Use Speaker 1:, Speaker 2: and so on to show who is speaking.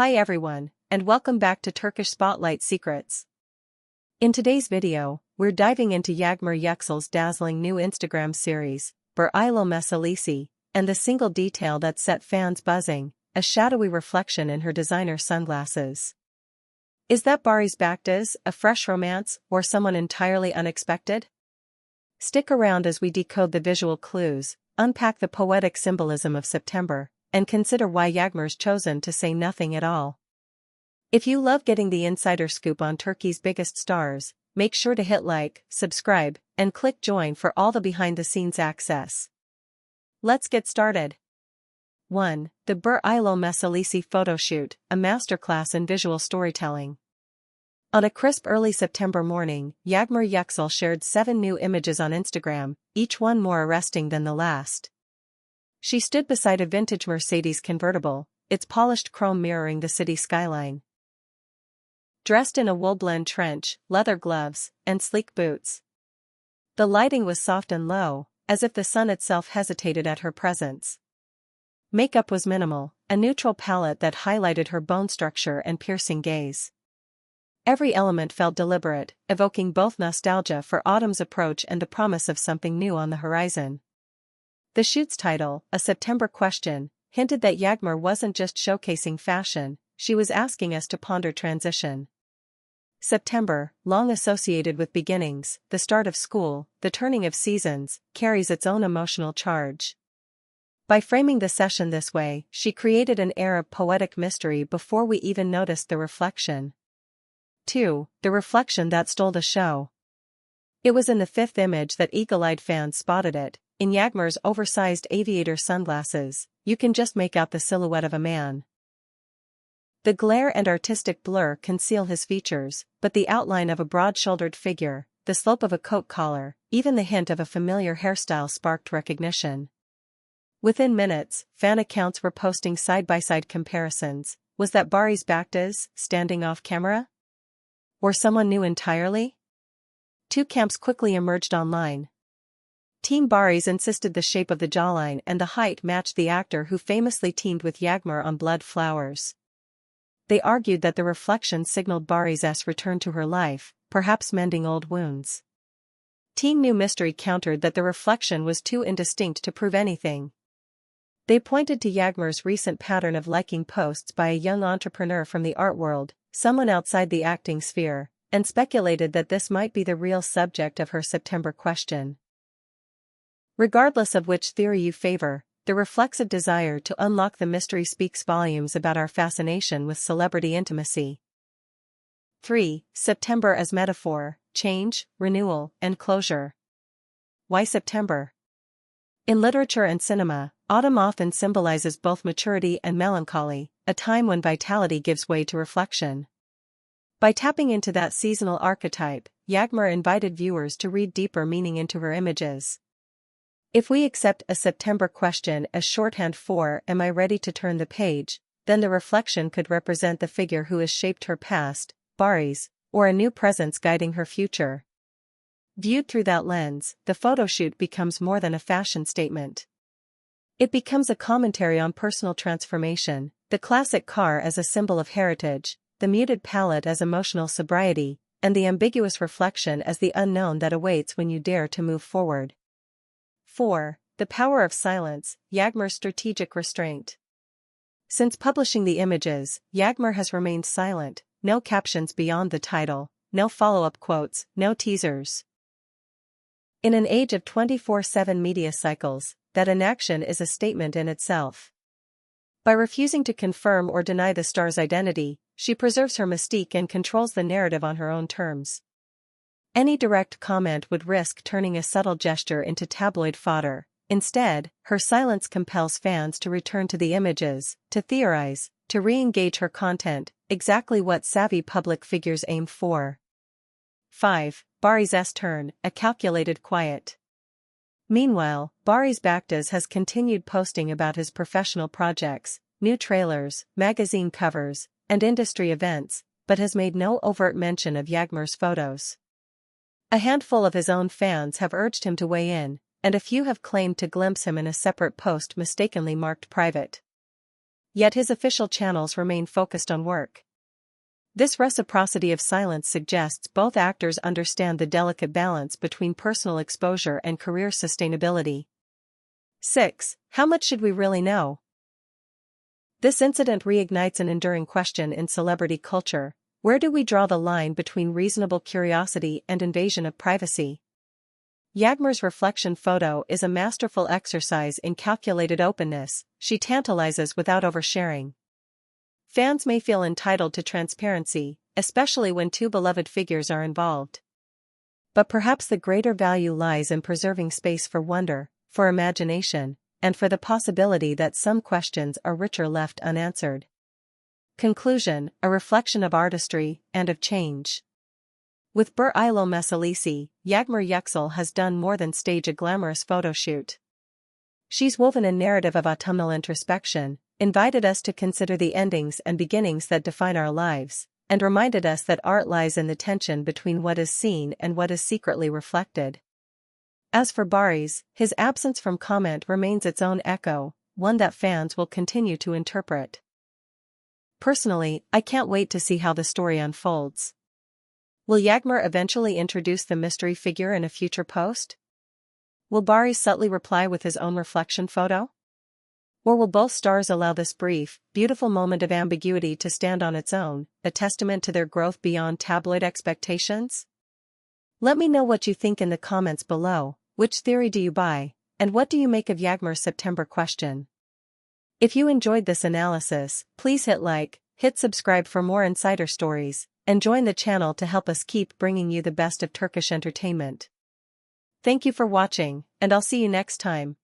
Speaker 1: Hi everyone, and welcome back to Turkish Spotlight Secrets. In today's video, we're diving into Yağmur Yüksel's dazzling new Instagram series, Bir Aile Meselesi, and the single detail that set fans buzzing, a shadowy reflection in her designer sunglasses. Is that Barış Baktaş, a fresh romance, or someone entirely unexpected? Stick around as we decode the visual clues, unpack the poetic symbolism of September, and consider why Yağmur's chosen to say nothing at all. If you love getting the insider scoop on Turkey's biggest stars, make sure to hit like, subscribe, and click join for all the behind-the-scenes access. Let's get started. 1. The Bir Aile Meselesi photoshoot, a masterclass in visual storytelling. On a crisp early September morning, Yağmur Yüksel shared 7 new images on Instagram, each one more arresting than the last. She stood beside a vintage Mercedes convertible, its polished chrome mirroring the city skyline. Dressed in a wool-blend trench, leather gloves, and sleek boots. The lighting was soft and low, as if the sun itself hesitated at her presence. Makeup was minimal, a neutral palette that highlighted her bone structure and piercing gaze. Every element felt deliberate, evoking both nostalgia for autumn's approach and the promise of something new on the horizon. The shoot's title, A September Question, hinted that Yağmur wasn't just showcasing fashion, she was asking us to ponder transition. September, long associated with beginnings, the start of school, the turning of seasons, carries its own emotional charge. By framing the session this way, she created an air of poetic mystery before we even noticed the reflection. 2. The reflection that stole the show. It was in the 5th image that eagle-eyed fans spotted it. In Yağmur's oversized aviator sunglasses, you can just make out the silhouette of a man. The glare and artistic blur conceal his features, but the outline of a broad-shouldered figure, the slope of a coat collar, even the hint of a familiar hairstyle sparked recognition. Within minutes, fan accounts were posting side-by-side comparisons. Was that Barış Baktaş standing off camera? Or someone new entirely? 2 camps quickly emerged online. Team Barış insisted the shape of the jawline and the height matched the actor who famously teamed with Yağmur on Blood Flowers. They argued that the reflection signaled Barış's return to her life, perhaps mending old wounds. Team New Mystery countered that the reflection was too indistinct to prove anything. They pointed to Yağmur's recent pattern of liking posts by a young entrepreneur from the art world, someone outside the acting sphere, and speculated that this might be the real subject of her September question. Regardless of which theory you favor, the reflexive desire to unlock the mystery speaks volumes about our fascination with celebrity intimacy. 3. September as metaphor, change, renewal, and closure. Why September? In literature and cinema, autumn often symbolizes both maturity and melancholy, a time when vitality gives way to reflection. By tapping into that seasonal archetype, Yağmur invited viewers to read deeper meaning into her images. If we accept a September question as shorthand for "Am I ready to turn the page?", then the reflection could represent the figure who has shaped her past, Barış, or a new presence guiding her future. Viewed through that lens, the photoshoot becomes more than a fashion statement. It becomes a commentary on personal transformation, the classic car as a symbol of heritage, the muted palette as emotional sobriety, and the ambiguous reflection as the unknown that awaits when you dare to move forward. 4. The power of silence, Yağmur's strategic restraint. Since publishing the images, Yağmur has remained silent, no captions beyond the title, no follow-up quotes, no teasers. In an age of 24/7 media cycles, that inaction is a statement in itself. By refusing to confirm or deny the star's identity, she preserves her mystique and controls the narrative on her own terms. Any direct comment would risk turning a subtle gesture into tabloid fodder. Instead, her silence compels fans to return to the images, to theorize, to re-engage her content, exactly what savvy public figures aim for. 5. Barış's turn, a calculated quiet. Meanwhile, Barış Baktaş has continued posting about his professional projects, new trailers, magazine covers, and industry events, but has made no overt mention of Yağmur's photos. A handful of his own fans have urged him to weigh in, and a few have claimed to glimpse him in a separate post mistakenly marked private. Yet his official channels remain focused on work. This reciprocity of silence suggests both actors understand the delicate balance between personal exposure and career sustainability. 6. How much should we really know? This incident reignites an enduring question in celebrity culture: where do we draw the line between reasonable curiosity and invasion of privacy? Yagmar's reflection photo is a masterful exercise in calculated openness. She tantalizes without oversharing. Fans may feel entitled to transparency, especially when two beloved figures are involved. But perhaps the greater value lies in preserving space for wonder, for imagination, and for the possibility that some questions are richer left unanswered. Conclusion: a reflection of artistry and of change. With Ber-Ilo Meselisi, Yagmar Yüksel has done more than stage a glamorous photo shoot. She's woven a narrative of autumnal introspection, invited us to consider the endings and beginnings that define our lives, and reminded us that art lies in the tension between what is seen and what is secretly reflected. As for Barış, his absence from comment remains its own echo, one that fans will continue to interpret. Personally, I can't wait to see how the story unfolds. Will Yagmar eventually introduce the mystery figure in a future post? Will Barış subtly reply with his own reflection photo? Or will both stars allow this brief, beautiful moment of ambiguity to stand on its own, a testament to their growth beyond tabloid expectations? Let me know what you think in the comments below. Which theory do you buy, and what do you make of Yagmar's September question? If you enjoyed this analysis, please hit like, hit subscribe for more insider stories, and join the channel to help us keep bringing you the best of Turkish entertainment. Thank you for watching, and I'll see you next time.